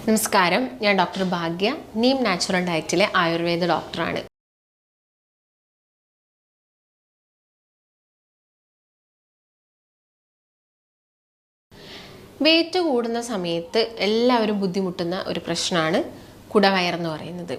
നമസ്കാരം, ഞാൻ ഡോക്ടർ ഭാഗ്യ, നീം നാച്ചുറൽ ഡയറ്റിലെ ആയുർവേദ ഡോക്ടറാണ്. വെയിറ്റ് കൂടുന്ന സമയത്ത് എല്ലാവരും ബുദ്ധിമുട്ടുന്ന ഒരു പ്രശ്നമാണ് കുടവയറെന്ന് പറയുന്നത്.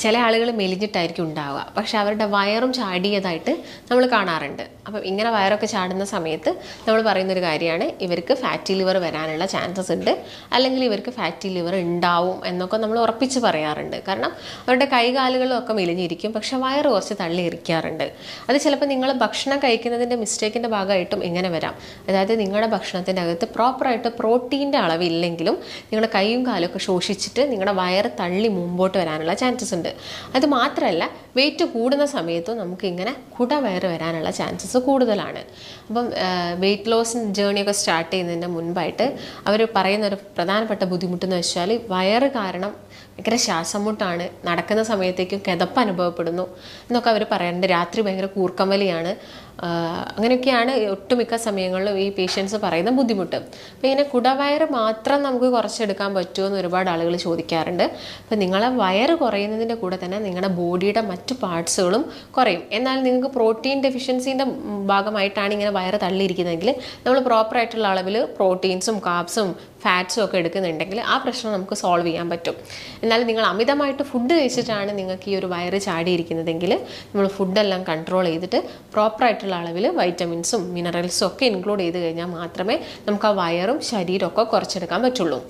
ചില ആളുകൾ മെലിഞ്ഞിട്ടായിരിക്കും ഉണ്ടാവുക, പക്ഷെ അവരുടെ വയറും ചാടിയതായിട്ട് നമ്മൾ കാണാറുണ്ട്. അപ്പം ഇങ്ങനെ വയറൊക്കെ ചാടുന്ന സമയത്ത് നമ്മൾ പറയുന്നൊരു കാര്യമാണ് ഇവർക്ക് ഫാറ്റി ലിവർ വരാനുള്ള ചാൻസസ് ഉണ്ട്, അല്ലെങ്കിൽ ഇവർക്ക് ഫാറ്റി ലിവർ ഉണ്ടാവും എന്നൊക്കെ നമ്മൾ ഉറപ്പിച്ച് പറയാറുണ്ട്. കാരണം അവരുടെ കൈകാലുകളൊക്കെ മെലിഞ്ഞിരിക്കും, പക്ഷെ വയറ് കുറച്ച് തള്ളിയിരിക്കാറുണ്ട്. അത് ചിലപ്പോൾ നിങ്ങൾ ഭക്ഷണം കഴിക്കുന്നതിൻ്റെ മിസ്റ്റേക്കിൻ്റെ ഭാഗമായിട്ടും ഇങ്ങനെ വരാം. അതായത് നിങ്ങളുടെ ഭക്ഷണത്തിൻ്റെ അകത്ത് പ്രോപ്പറായിട്ട് പ്രോട്ടീൻ്റെ അളവില്ലെങ്കിലും നിങ്ങളുടെ കൈയും കാലും ഒക്കെ ശോഷിച്ചിട്ട് നിങ്ങളുടെ വയറ് തള്ളി മുമ്പോട്ട് വരാനുള്ള ചാൻസസ് ഉണ്ട്. അത് മാത്രമല്ല, വെയിറ്റ് കൂടുന്ന സമയത്തും നമുക്ക് ഇങ്ങനെ കുടവയറ് വരാനുള്ള ചാൻസസ് കൂടുതലാണ്. അപ്പം വെയിറ്റ് ലോസ് ജേണിയൊക്കെ സ്റ്റാർട്ട് ചെയ്യുന്നതിന് മുൻപായിട്ട് അവർ പറയുന്ന ഒരു പ്രധാനപ്പെട്ട ബുദ്ധിമുട്ടെന്ന് വെച്ചാൽ വയറ് കാരണം ഭയങ്കര ശ്വാസം മുട്ടാണ്, നടക്കുന്ന സമയത്തേക്കും കിതപ്പ് അനുഭവപ്പെടുന്നു എന്നൊക്കെ അവർ പറയാറുണ്ട്. രാത്രി ഭയങ്കര കൂർക്കം വലിയാണ്, അങ്ങനെയൊക്കെയാണ് ഒട്ടുമിക്ക സമയങ്ങളിലും ഈ പേഷ്യൻസ് പറയുന്ന ബുദ്ധിമുട്ട്. അപ്പോൾ ഇങ്ങനെ കുടവയറ് മാത്രം നമുക്ക് കുറച്ചെടുക്കാൻ പറ്റുമോ എന്ന് ഒരുപാട് ആളുകൾ ചോദിക്കാറുണ്ട്. അപ്പോൾ നിങ്ങളെ വയറ് കുറയുന്നതിൻ്റെ കൂടെ തന്നെ നിങ്ങളുടെ ബോഡിയുടെ മറ്റു പാർട്സുകളും കുറയും. എന്നാൽ നിങ്ങൾക്ക് പ്രോട്ടീൻ ഡെഫിഷ്യൻസിൻ്റെ ഭാഗമായിട്ടാണ് ഇങ്ങനെ വയറ് തള്ളിയിരിക്കുന്നതെങ്കിൽ നമ്മൾ പ്രോപ്പറായിട്ടുള്ള അളവിൽ പ്രോട്ടീൻസും കാർബ്സും ഫാറ്റ്സും ഒക്കെ എടുക്കുന്നുണ്ടെങ്കിൽ ആ പ്രശ്നം നമുക്ക് സോൾവ് ചെയ്യാൻ പറ്റും. എന്നാൽ നിങ്ങൾ അമിതമായിട്ട് ഫുഡ് കഴിച്ചിട്ടാണ് നിങ്ങൾക്ക് ഈ ഒരു വയറ് ചാടിയിരിക്കുന്നതെങ്കിൽ നമ്മൾ ഫുഡെല്ലാം കൺട്രോൾ ചെയ്തിട്ട് പ്രോപ്പറായിട്ടുള്ള അളവിൽ വൈറ്റമിൻസും മിനറൽസും ഒക്കെ ഇൻക്ലൂഡ് ചെയ്ത് കഴിഞ്ഞാൽ മാത്രമേ നമുക്ക് ആ വയറും ശരീരമൊക്കെ കുറച്ചെടുക്കാൻ പറ്റുള്ളൂ.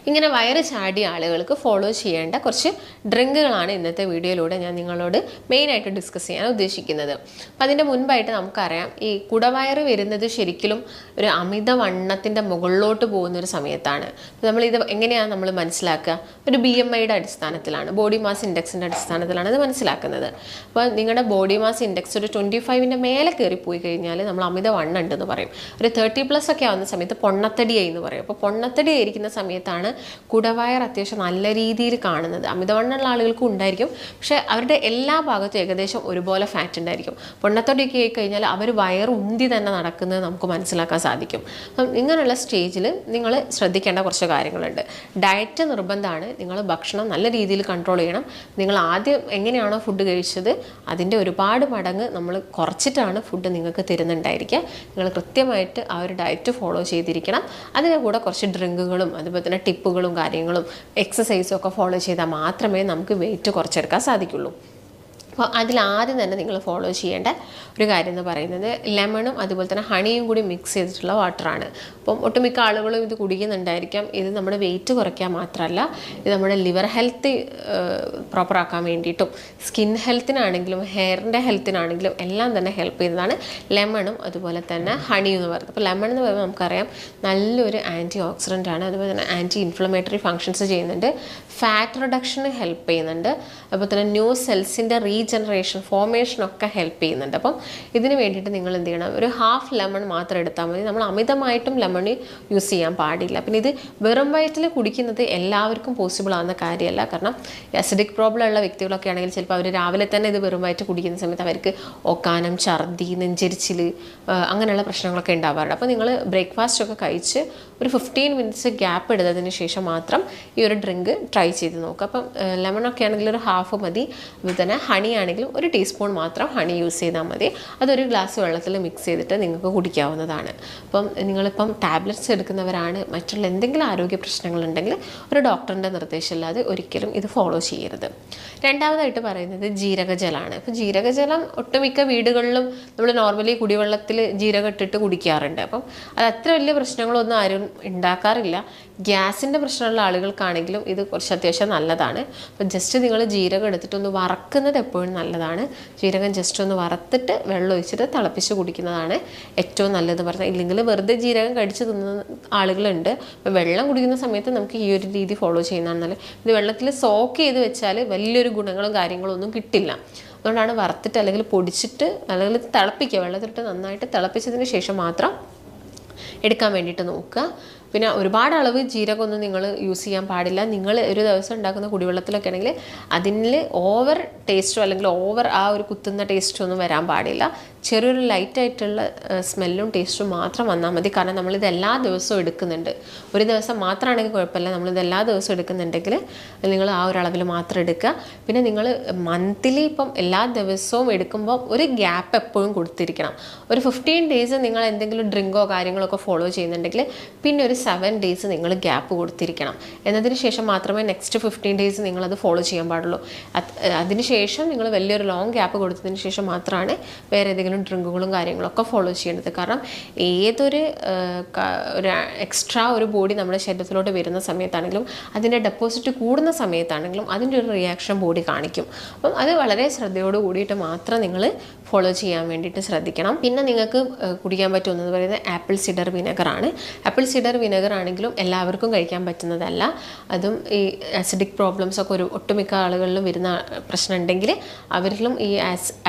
ഇങ്ങനെ വയറ് ചാടിയ ആളുകൾക്ക് ഫോളോ ചെയ്യേണ്ട കുറച്ച് ഡ്രിങ്കുകളാണ് ഇന്നത്തെ വീഡിയോയിലൂടെ ഞാൻ നിങ്ങളോട് മെയിനായിട്ട് ഡിസ്കസ് ചെയ്യാൻ ഉദ്ദേശിക്കുന്നത്. അപ്പം അതിൻ്റെ മുൻപായിട്ട് നമുക്കറിയാം, ഈ കുടവയറ് വരുന്നത് ശരിക്കും ഒരു അമിതവണ്ണത്തിൻ്റെ മുകളിലോട്ട് പോകുന്നൊരു സമയത്താണ്. നമ്മളിത് എങ്ങനെയാണ് നമ്മൾ മനസ്സിലാക്കുക? ഒരു BMIയുടെ അടിസ്ഥാനത്തിലാണ്, ബോഡി മാസ് ഇൻഡെക്സിൻ്റെ അടിസ്ഥാനത്തിലാണ് ഇത് മനസ്സിലാക്കുന്നത്. അപ്പോൾ നിങ്ങളുടെ ബോഡി മാസ് ഇൻഡെക്സ് ഒരു 25ൻ്റെ മേലെ കയറിപ്പോയി കഴിഞ്ഞാൽ നമ്മൾ അമിതവണ്ണം ഉണ്ടെന്ന് പറയും. ഒരു 30+ ഒക്കെ ആവുന്ന സമയത്ത് പൊണ്ണത്തടിയായി എന്ന് പറയും. അപ്പോൾ പൊണ്ണത്തടി ആയിരിക്കുന്ന സമയത്താണ് കുടവയർ അത്യാവശ്യം നല്ല രീതിയിൽ കാണുന്നത്. അമിതവണ്ണമുള്ള ആളുകൾക്കും ഉണ്ടായിരിക്കും, പക്ഷെ അവരുടെ എല്ലാ ഭാഗത്തും ഏകദേശം ഒരുപോലെ ഫാറ്റ് ഉണ്ടായിരിക്കും. പൊണ്ണത്തൊടിയൊക്കെ ആയി കഴിഞ്ഞാൽ അവർ വയർ ഉന്തി തന്നെ നടക്കുന്നത് നമുക്ക് മനസ്സിലാക്കാൻ സാധിക്കും. അപ്പം ഇങ്ങനെയുള്ള സ്റ്റേജിൽ നിങ്ങൾ ശ്രദ്ധിക്കേണ്ട കുറച്ച് കാര്യങ്ങളുണ്ട്. ഡയറ്റ് നിർബന്ധമാണ്. നിങ്ങൾ ഭക്ഷണം നല്ല രീതിയിൽ കൺട്രോൾ ചെയ്യണം. നിങ്ങൾ ആദ്യം എങ്ങനെയാണോ ഫുഡ് കഴിച്ചത് അതിൻ്റെ ഒരുപാട് മടങ്ങ് നമ്മൾ കുറച്ചിട്ടാണ് ഫുഡ് നിങ്ങൾക്ക് തരുന്നുണ്ടായിരിക്കുക. നിങ്ങൾ കൃത്യമായിട്ട് ആ ഒരു ഡയറ്റ് ഫോളോ ചെയ്തിരിക്കണം. അതിൻ്റെ കൂടെ കുറച്ച് ഡ്രിങ്കുകളും അതുപോലെ തന്നെ ടിപ്പുകളും കാര്യങ്ങളും എക്സസൈസും ഒക്കെ ഫോളോ ചെയ്താൽ മാത്രമേ നമുക്ക് വെയിറ്റ് കുറച്ചെടുക്കാൻ സാധിക്കുള്ളൂ. അപ്പോൾ അതിലാദ്യം തന്നെ നിങ്ങൾ ഫോളോ ചെയ്യേണ്ട ഒരു കാര്യം എന്ന് പറയുന്നത് ലെമണും അതുപോലെ തന്നെ ഹണിയും കൂടി മിക്സ് ചെയ്തിട്ടുള്ള വാട്ടറാണ്. അപ്പം ഒട്ടുമിക്ക ആളുകളും ഇത് കുടിക്കുന്നുണ്ടായിരിക്കാം. ഇത് നമ്മുടെ വെയിറ്റ് കുറയ്ക്കാൻ മാത്രമല്ല, ഇത് നമ്മുടെ ലിവർ ഹെൽത്ത് പ്രോപ്പറാക്കാൻ വേണ്ടിയിട്ടും സ്കിൻ ഹെൽത്തിനാണെങ്കിലും ഹെയറിൻ്റെ ഹെൽത്തിനാണെങ്കിലും എല്ലാം തന്നെ ഹെൽപ്പ് ചെയ്യുന്നതാണ് ലെമണും അതുപോലെ തന്നെ ഹണിയും എന്ന് പറയുന്നത്. അപ്പോൾ ലെമൺ എന്ന് പറയുമ്പോൾ നമുക്കറിയാം നല്ലൊരു ആൻറ്റി ഓക്സിഡൻ്റ് ആണ്. അതുപോലെ തന്നെ ആൻറ്റി ഇൻഫ്ലമേറ്ററി ഫങ്ഷൻസ് ചെയ്യുന്നുണ്ട്, ഫാറ്റ് റിഡക്ഷന് ഹെൽപ്പ് ചെയ്യുന്നുണ്ട്, അതുപോലെ തന്നെ ന്യൂ സെൽസിൻ്റെ റീജനറേഷൻ ഫോർമേഷനൊക്കെ ഹെൽപ്പ് ചെയ്യുന്നുണ്ട്. അപ്പം ഇതിന് വേണ്ടിയിട്ട് നിങ്ങൾ എന്ത് ചെയ്യണം, ഒരു ഹാഫ് ലെമൺ മാത്രം എടുത്താൽ മതി. നമ്മൾ അമിതമായിട്ടും ലെമൺ യൂസ് ചെയ്യാൻ പാടില്ല. പിന്നെ ഇത് വെറും വയറ്റിൽ കുടിക്കുന്നത് എല്ലാവർക്കും പോസിബിൾ ആവുന്ന കാര്യമല്ല. കാരണം അസിഡിക് പ്രോബ്ലം ഉള്ള വ്യക്തികളൊക്കെ ആണെങ്കിൽ ചിലപ്പോൾ അവർ രാവിലെ തന്നെ ഇത് വെറും വയറ്റ് കുടിക്കുന്ന സമയത്ത് അവർക്ക് ഒക്കാനം, ഛർദി, നെഞ്ചരിച്ചിൽ അങ്ങനെയുള്ള പ്രശ്നങ്ങളൊക്കെ ഉണ്ടാവാറുണ്ട്. അപ്പോൾ നിങ്ങൾ ബ്രേക്ക്ഫാസ്റ്റ് ഒക്കെ കഴിച്ച് ഒരു 15 മിനിറ്റ്സ് ഗ്യാപ്പ് എടുത്തതിന് ശേഷം മാത്രം ഈ ഒരു ഡ്രിങ്ക് ട്രൈ ചെയ്ത് നോക്കുക. അപ്പം ലെമണൊക്കെ ആണെങ്കിൽ ഒരു ഹാഫ് മതി. അതുപോലെ തന്നെ ഹണി ആണെങ്കിലും ഒരു ടീസ്പൂൺ മാത്രം ഹണി യൂസ് ചെയ്താൽ മതി. അതൊരു ഗ്ലാസ് വെള്ളത്തിൽ മിക്സ് ചെയ്തിട്ട് നിങ്ങൾക്ക് കുടിക്കാവുന്നതാണ്. അപ്പം നിങ്ങളിപ്പം ടാബ്ലറ്റ്സ് എടുക്കുന്നവരാണ്, മറ്റുള്ള എന്തെങ്കിലും ആരോഗ്യ പ്രശ്നങ്ങളുണ്ടെങ്കിൽ ഒരു ഡോക്ടറിൻ്റെ നിർദ്ദേശമില്ലാതെ ഒരിക്കലും ഇത് ഫോളോ ചെയ്യരുത്. രണ്ടാമതായിട്ട് പറയുന്നത് ജീരകജലമാണ്. അപ്പോൾ ജീരകജലം ഒട്ടുമിക്ക വീടുകളിലും നമ്മൾ നോർമലി കുടിവെള്ളത്തിൽ ജീരകം ഇട്ടിട്ട് കുടിക്കാറുണ്ട്. അപ്പം അത് അത്ര വലിയ പ്രശ്നങ്ങളൊന്നും ആരും ഉണ്ടാക്കാറില്ല. ഗ്യാസിൻ്റെ പ്രശ്നമുള്ള ആളുകൾക്കാണെങ്കിലും ഇത് കുറച്ച് അത്യാവശ്യം നല്ലതാണ്. അപ്പം ജസ്റ്റ് നിങ്ങൾ ജീരകം എടുത്തിട്ടൊന്ന് വറക്കുന്നത് എപ്പോഴും നല്ലതാണ്. ജീരകം ജസ്റ്റ് ഒന്ന് വറുത്തിട്ട് വെള്ളം ഒഴിച്ചിട്ട് തിളപ്പിച്ച് കുടിക്കുന്നതാണ് ഏറ്റവും നല്ലത് പറഞ്ഞാൽ. ഇല്ലെങ്കിൽ വെറുതെ ജീരകം കടിച്ച് തിന്നുന്ന ആളുകളുണ്ട്. അപ്പോൾ വെള്ളം കുടിക്കുന്ന സമയത്ത് നമുക്ക് ഈ ഒരു രീതി ഫോളോ ചെയ്യുന്നതാണ് നല്ലത്. ഇത് വെള്ളത്തിൽ സോക്ക് ചെയ്ത് വെച്ചാൽ വലിയൊരു ഗുണങ്ങളും കാര്യങ്ങളും ഒന്നും കിട്ടില്ല. അതുകൊണ്ടാണ് വറുത്തിട്ട് അല്ലെങ്കിൽ പൊടിച്ചിട്ട് അല്ലെങ്കിൽ തിളപ്പിക്കുക, വെള്ളത്തിലിട്ട് നന്നായിട്ട് തിളപ്പിച്ചതിന് ശേഷം മാത്രം എടുക്കാൻ വേണ്ടിയിട്ട് നോക്കുക. പിന്നെ ഒരുപാട് അളവ് ജീരകമൊന്നും നിങ്ങൾ യൂസ് ചെയ്യാൻ പാടില്ല. നിങ്ങൾ ഒരു ദിവസം ഉണ്ടാക്കുന്ന കുടിവെള്ളത്തിലൊക്കെ ആണെങ്കിൽ അതിൽ ഓവർ ടേസ്റ്റോ അല്ലെങ്കിൽ ഓവർ ആ ഒരു കുത്തുന്ന ടേസ്റ്റോ ഒന്നും വരാൻ പാടില്ല. ചെറിയൊരു ലൈറ്റായിട്ടുള്ള സ്മെല്ലും ടേസ്റ്റും മാത്രം വന്നാൽ മതി. കാരണം നമ്മളിത് എല്ലാ ദിവസവും എടുക്കുന്നുണ്ട്. ഒരു ദിവസം മാത്രമാണെങ്കിൽ കുഴപ്പമില്ല. നമ്മളിത് എല്ലാ ദിവസവും എടുക്കുന്നുണ്ടെങ്കിൽ നിങ്ങൾ ആ ഒരു അളവിൽ മാത്രം എടുക്കുക. പിന്നെ നിങ്ങൾ മന്ത്ലി ഇപ്പം എല്ലാ ദിവസവും എടുക്കുമ്പോൾ ഒരു ഗ്യാപ്പ് എപ്പോഴും കൊടുത്തിരിക്കണം. ഒരു 15 days നിങ്ങൾ എന്തെങ്കിലും ഡ്രിങ്കോ കാര്യങ്ങളോ ഒക്കെ ഫോളോ ചെയ്യുന്നുണ്ടെങ്കിൽ പിന്നെ ഒരു 7 days നിങ്ങൾ ഗ്യാപ്പ് കൊടുത്തിരിക്കണം. എന്നതിന് ശേഷം മാത്രമേ നെക്സ്റ്റ് 15 days നിങ്ങളത് ഫോളോ ചെയ്യാൻ പാടുള്ളൂ. അതിനുശേഷം നിങ്ങൾ വലിയൊരു ലോങ് ഗ്യാപ്പ് കൊടുത്തതിന് ശേഷം മാത്രമാണ് വേറെ ഏതെങ്കിലും ഡ്രിങ്കുകളും കാര്യങ്ങളൊക്കെ ഫോളോ ചെയ്യേണ്ടത്. കാരണം ഏതൊരു ഒരു എക്സ്ട്രാ ഒരു ബോഡി നമ്മുടെ ശരീരത്തിലോട്ട് വരുന്ന സമയത്താണെങ്കിലും അതിൻ്റെ ഡെപ്പോസിറ്റ് കൂടുന്ന സമയത്താണെങ്കിലും അതിൻ്റെ ഒരു റിയാക്ഷൻ ബോഡി കാണിക്കും. അപ്പം അത് വളരെ ശ്രദ്ധയോട് കൂടിയിട്ട് മാത്രം നിങ്ങൾ ഫോളോ ചെയ്യാൻ വേണ്ടിയിട്ട് ശ്രദ്ധിക്കണം. പിന്നെ നിങ്ങൾക്ക് കുടിക്കാൻ പറ്റുമെന്ന് പറയുന്നത് ആപ്പിൾ സിഡർ വിനെഗറാണ്. ആപ്പിൾ സിഡർ വിനെഗർ ആണെങ്കിലും എല്ലാവർക്കും കഴിക്കാൻ പറ്റുന്നതല്ല. അതും ഈ ആസിഡിക് പ്രോബ്ലംസ് ഒക്കെ ഒട്ടുമിക്ക ആളുകളിലും വരുന്ന പ്രശ്നം ഉണ്ടെങ്കിൽ അവരിലും ഈ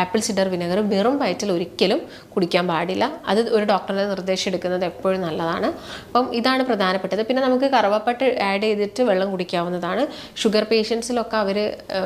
ആപ്പിൾ സിഡർ വിനെഗർ വെറും വയറ്റിൽ ഒരിക്കലും കുടിക്കാൻ പാടില്ല. അത് ഒരു ഡോക്ടറുടെ നിർദ്ദേശം എടുക്കുന്നത് എപ്പോഴും നല്ലതാണ്. അപ്പം ഇതാണ് പ്രധാനപ്പെട്ടത്. പിന്നെ നമുക്ക് കറുവപ്പട്ട ആഡ് ചെയ്തിട്ട് വെള്ളം കുടിക്കാവുന്നതാണ്. ഷുഗർ പേഷ്യൻസിലൊക്കെ അവർ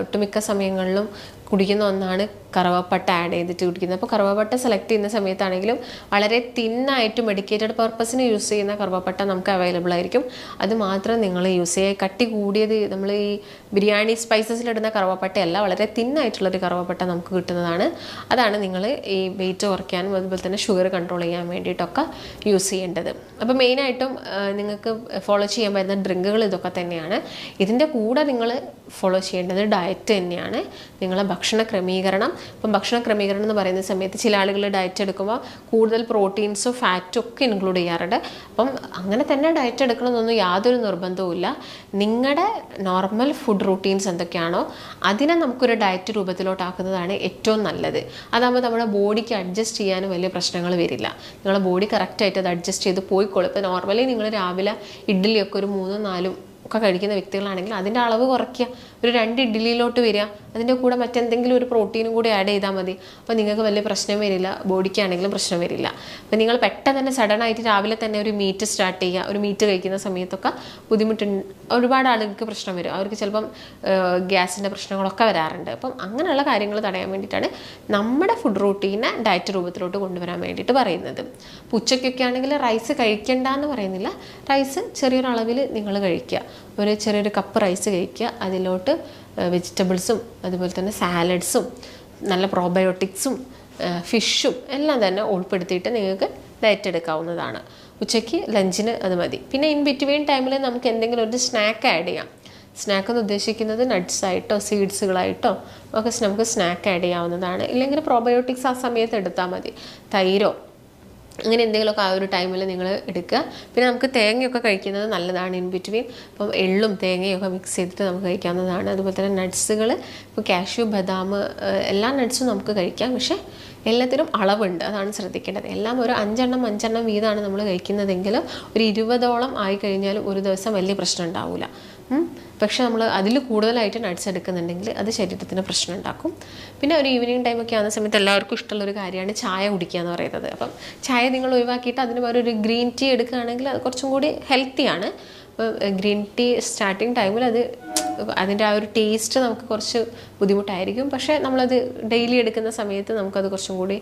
ഒട്ടുമിക്ക സമയങ്ങളിലും കുടിക്കുന്ന ഒന്നാണ് കറുവപ്പട്ട ആഡ് ചെയ്തിട്ട് കുടിക്കുന്നത്. അപ്പോൾ കറുവപ്പട്ട സെലക്ട് ചെയ്യുന്ന സമയത്താണെങ്കിലും വളരെ തിന്നായിട്ട് മെഡിക്കേറ്റഡ് പർപ്പസിന് യൂസ് ചെയ്യുന്ന കറുവപ്പട്ട നമുക്ക് അവൈലബിൾ ആയിരിക്കും. അത് മാത്രം നിങ്ങൾ യൂസ് ചെയ്യുക. കട്ടി കൂടിയത് നമ്മൾ ഈ ബിരിയാണി സ്പൈസസിലിടുന്ന കറുവപ്പട്ടയല്ല, വളരെ തിന്നായിട്ടുള്ളൊരു കറുവപ്പട്ട നമുക്ക് കിട്ടുന്നതാണ്. അതാണ് നിങ്ങൾ ഈ വെയിറ്റ് കുറയ്ക്കാനും അതുപോലെ തന്നെ ഷുഗർ കൺട്രോൾ ചെയ്യാൻ വേണ്ടിയിട്ടൊക്കെ യൂസ് ചെയ്യേണ്ടത്. അപ്പോൾ മെയിനായിട്ടും നിങ്ങൾക്ക് ഫോളോ ചെയ്യാൻ പറ്റുന്ന ഡ്രിങ്കുകൾ ഇതൊക്കെ തന്നെയാണ്. ഇതിൻ്റെ കൂടെ നിങ്ങൾ ഫോളോ ചെയ്യേണ്ടത് ഡയറ്റ് തന്നെയാണ്. നിങ്ങളെ ഭക്ഷണ ക്രമീകരണം. ഇപ്പം ഭക്ഷണ ക്രമീകരണം എന്ന് പറയുന്ന സമയത്ത് ചില ആളുകൾ ഡയറ്റ് എടുക്കുമ്പോൾ കൂടുതൽ പ്രോട്ടീൻസും ഫാറ്റും ഒക്കെ ഇൻക്ലൂഡ് ചെയ്യാറുണ്ട്. അപ്പം അങ്ങനെ തന്നെ ഡയറ്റ് എടുക്കണമെന്നൊന്നും യാതൊരു നിർബന്ധവുമില്ല. നിങ്ങളുടെ നോർമൽ ഫുഡ് റൂട്ടീൻസ് എന്തൊക്കെയാണോ അതിനെ നമുക്കൊരു ഡയറ്റ് രൂപത്തിലോട്ടാക്കുന്നതാണ് ഏറ്റവും നല്ലത്. അതാകുമ്പോൾ നമ്മുടെ ബോഡിക്ക് അഡ്ജസ്റ്റ് ചെയ്യാനും വലിയ പ്രശ്നങ്ങൾ വരില്ല. നിങ്ങളുടെ ബോഡി കറക്റ്റായിട്ട് അത് അഡ്ജസ്റ്റ് ചെയ്ത് പോയിക്കോളും. ഇപ്പോൾ നോർമലി നിങ്ങൾ രാവിലെ ഇഡ്ഡലിയൊക്കെ ഒരു 3-4 ഒക്കെ കഴിക്കുന്ന വ്യക്തികളാണെങ്കിൽ അതിൻ്റെ അളവ് കുറയ്ക്കുക. ഒരു 2 ഇഡ്ഡലിയിലോട്ട് വരിക. അതിൻ്റെ കൂടെ മറ്റെന്തെങ്കിലും ഒരു പ്രോട്ടീനും കൂടി ആഡ് ചെയ്താൽ മതി. അപ്പോൾ നിങ്ങൾക്ക് വലിയ പ്രശ്നം വരില്ല, ബോഡിക്കാണെങ്കിലും പ്രശ്നം വരില്ല. അപ്പോൾ നിങ്ങൾ പെട്ടെന്ന് തന്നെ സഡനായിട്ട് രാവിലെ തന്നെ ഒരു മീറ്റ് സ്റ്റാർട്ട് ചെയ്യുക. ഒരു മീറ്റ് കഴിക്കുന്ന സമയത്തൊക്കെ ഒരുപാട് ആളുകൾക്ക് പ്രശ്നം വരും. അവർക്ക് ചിലപ്പം ഗ്യാസിൻ്റെ പ്രശ്നങ്ങളൊക്കെ വരാറുണ്ട്. അപ്പം അങ്ങനെയുള്ള കാര്യങ്ങൾ തടയാൻ വേണ്ടിയിട്ടാണ് നമ്മുടെ ഫുഡ് റൂട്ടീനെ ഡയറ്റ് രൂപത്തിലോട്ട് കൊണ്ടുവരാൻ വേണ്ടിയിട്ട് പറയുന്നത്. അപ്പോൾ ഉച്ചയ്ക്കൊക്കെ ആണെങ്കിൽ റൈസ് കഴിക്കണ്ട എന്ന് പറയുന്നില്ല. റൈസ് ചെറിയൊരളവിൽ നിങ്ങൾ കഴിക്കുക. ഒരു ചെറിയൊരു കപ്പ് റൈസ് കഴിക്കുക. അതിലോട്ട് വെജിറ്റബിൾസും അതുപോലെ തന്നെ സാലഡ്സും നല്ല പ്രോബയോട്ടിക്സും ഫിഷും എല്ലാം തന്നെ ഉൾപ്പെടുത്തിയിട്ട് നിങ്ങൾക്ക് ഡയറ്റ് എടുക്കാവുന്നതാണ്. ഉച്ചയ്ക്ക് ലഞ്ചിന് അത് മതി. പിന്നെ ഇൻ ബിറ്റ്വീൻ ടൈമിൽ നമുക്ക് എന്തെങ്കിലും ഒരു സ്നാക്ക് ആഡ് ചെയ്യാം. സ്നാക്ക് എന്ന് ഉദ്ദേശിക്കുന്നത് നട്ട്സായിട്ടോ സീഡ്സുകളായിട്ടോ ഒക്കെ നമുക്ക് സ്നാക്ക് ആഡ് ചെയ്യാവുന്നതാണ്. ഇല്ലെങ്കിൽ പ്രോബയോട്ടിക്സ് ആ സമയത്ത് എടുത്താൽ മതി. തൈരോ അങ്ങനെ എന്തെങ്കിലുമൊക്കെ ആ ഒരു ടൈമിൽ നിങ്ങൾ എടുക്കുക. പിന്നെ നമുക്ക് തേങ്ങയൊക്കെ കഴിക്കുന്നത് നല്ലതാണ് ഇൻ ബിറ്റ്വീൻ. അപ്പം എള്ളും തേങ്ങയൊക്കെ മിക്സ് ചെയ്തിട്ട് നമുക്ക് കഴിക്കാവുന്നതാണ്. അതുപോലെ തന്നെ നട്ട്സുകൾ, ഇപ്പോൾ കാഷ്യൂ, ബദാം, എല്ലാ നട്ട്സും നമുക്ക് കഴിക്കാം. പക്ഷേ എല്ലാത്തിനും അളവുണ്ട്, അതാണ് ശ്രദ്ധിക്കേണ്ടത്. എല്ലാം ഒരു 5 വീതമാണ് നമ്മൾ കഴിക്കുന്നതെങ്കിൽ ഒരു 20ഓളം ആയി കഴിഞ്ഞാൽ ഒരു ദിവസം വലിയ പ്രശ്നം ഉണ്ടാവില്ല. പക്ഷെ നമ്മൾ അതിൽ കൂടുതലായിട്ട് നട്ട്സ് എടുക്കുന്നുണ്ടെങ്കിൽ അത് ശരീരത്തിന് പ്രശ്നം ഉണ്ടാക്കും. പിന്നെ ഒരു ഈവനിങ് ടൈമൊക്കെ ആകുന്ന സമയത്ത് എല്ലാവർക്കും ഇഷ്ടമുള്ളൊരു കാര്യമാണ് ചായ കുടിക്കുക എന്ന് പറയുന്നത്. അപ്പം ചായ നിങ്ങൾ ഒഴിവാക്കിയിട്ട് അതിന് പകരം ഒരു ഗ്രീൻ ടീ എടുക്കുകയാണെങ്കിൽ അത് കുറച്ചും കൂടി ഹെൽത്തിയാണ്. അപ്പോൾ ഗ്രീൻ ടീ സ്റ്റാർട്ടിങ് ടൈമിൽ അതിൻ്റെ ആ ഒരു ടേസ്റ്റ് നമുക്ക് കുറച്ച് ബുദ്ധിമുട്ടായിരിക്കും. പക്ഷേ നമ്മളത് ഡെയിലി എടുക്കുന്ന സമയത്ത് നമുക്കത് കുറച്ചും കൂടി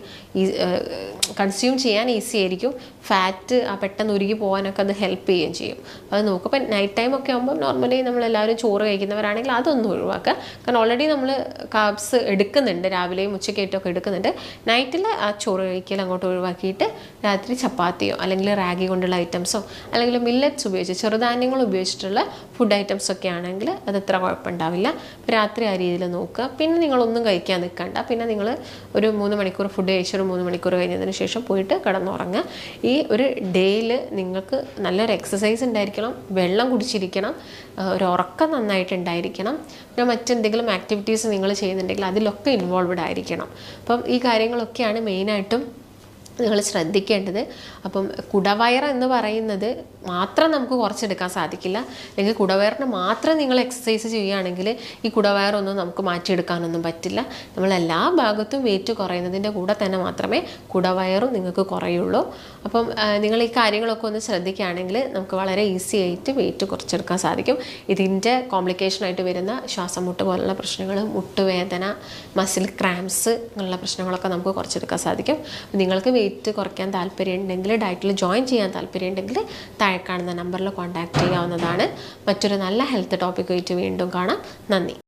കൺസ്യൂം ചെയ്യാൻ ഈസി ആയിരിക്കും. ഫാറ്റ് പെട്ടെന്ന് ഉരുകി പോകാനൊക്കെ അത് ഹെൽപ്പ് ചെയ്യുകയും ചെയ്യും. അത് നോക്കും. ഇപ്പം നൈറ്റ് ടൈമൊക്കെ ആകുമ്പോൾ നോർമലി നമ്മളെല്ലാവരും ചോറ് കഴിക്കുന്നവരാണെങ്കിൽ അതൊന്നും ഒഴിവാക്കുക. കാരണം ഓൾറെഡി നമ്മൾ കാർബ്സ് എടുക്കുന്നുണ്ട്, രാവിലെയും ഉച്ചയ്ക്കായിട്ടൊക്കെ എടുക്കുന്നുണ്ട്. നൈറ്റിൽ ആ ചോറ് കഴിക്കൽ അങ്ങോട്ട് ഒഴിവാക്കിയിട്ട് രാത്രി ചപ്പാത്തിയോ അല്ലെങ്കിൽ റാഗി കൊണ്ടുള്ള ഐറ്റംസോ അല്ലെങ്കിൽ മില്ലറ്റ്സ് ഉപയോഗിച്ച് ചെറുധാന്യങ്ങൾ ഉപയോഗിച്ചിട്ടുള്ള ഫുഡ് ഐറ്റംസ് ഒക്കെ ആണെങ്കിൽ അത് അത്ര കുഴപ്പമുണ്ടാവില്ല. രാത്രി ആ രീതിയിൽ നോക്കുക. പിന്നെ നിങ്ങളൊന്നും കഴിക്കാൻ നിൽക്കണ്ട. പിന്നെ നിങ്ങൾ ഒരു 3 മണിക്കൂർ ഫുഡ് കഴിച്ച് ഒരു 3 മണിക്കൂർ കഴിഞ്ഞതിന് ശേഷം പോയിട്ട് കിടന്നുറങ്ങുക. ഈ ഒരു ഡേയിൽ നിങ്ങൾക്ക് നല്ലൊരു എക്സസൈസ് ഉണ്ടായിരിക്കണം, വെള്ളം കുടിച്ചിരിക്കണം, ഒരു ഉറക്കം നന്നായിട്ടുണ്ടായിരിക്കണം. പിന്നെ മറ്റെന്തെങ്കിലും ആക്ടിവിറ്റീസ് നിങ്ങൾ ചെയ്യുന്നുണ്ടെങ്കിൽ അതിലൊക്കെ ഇൻവോൾവ്ഡ് ആയിരിക്കണം. അപ്പം ഈ കാര്യങ്ങളൊക്കെയാണ് മെയിനായിട്ടും നിങ്ങൾ ശ്രദ്ധിക്കേണ്ടത്. അപ്പം കുടവയർ എന്ന് പറയുന്നത് മാത്രം നമുക്ക് കുറച്ചെടുക്കാൻ സാധിക്കില്ല. അല്ലെങ്കിൽ കുടവയറിന് മാത്രം നിങ്ങൾ എക്സസൈസ് ചെയ്യുകയാണെങ്കിൽ ഈ കുടവയറൊന്നും നമുക്ക് മാറ്റിയെടുക്കാനൊന്നും പറ്റില്ല. നമ്മൾ എല്ലാ ഭാഗത്തും വെയിറ്റ് കുറയുന്നതിൻ്റെ കൂടെ തന്നെ മാത്രമേ കുടവയറും നിങ്ങൾക്ക് കുറയുള്ളൂ. അപ്പം നിങ്ങൾ ഈ കാര്യങ്ങളൊക്കെ ഒന്ന് ശ്രദ്ധിക്കുകയാണെങ്കിൽ നമുക്ക് വളരെ ഈസി ആയിട്ട് വെയിറ്റ് കുറച്ചെടുക്കാൻ സാധിക്കും. ഇതിൻ്റെ കോംപ്ലിക്കേഷനായിട്ട് വരുന്ന ശ്വാസം മുട്ട് പോലുള്ള പ്രശ്നങ്ങൾ, മുട്ടുവേദന, മസിൽ ക്രാംസ് അങ്ങനെയുള്ള പ്രശ്നങ്ങളൊക്കെ നമുക്ക് കുറച്ചെടുക്കാൻ സാധിക്കും. നിങ്ങൾക്ക് വെയിറ്റ് കുറയ്ക്കാൻ താല്പര്യമുണ്ടെങ്കിൽ, ഡയറ്റിൽ ജോയിൻ ചെയ്യാൻ താല്പര്യമുണ്ടെങ്കിൽ താഴെ കാണുന്ന നമ്പറിൽ കോൺടാക്റ്റ് ചെയ്യാവുന്നതാണ്. മറ്റൊരു നല്ല ഹെൽത്ത് ടോപ്പിക്കുമായിട്ട് വീണ്ടും കാണാം. നന്ദി.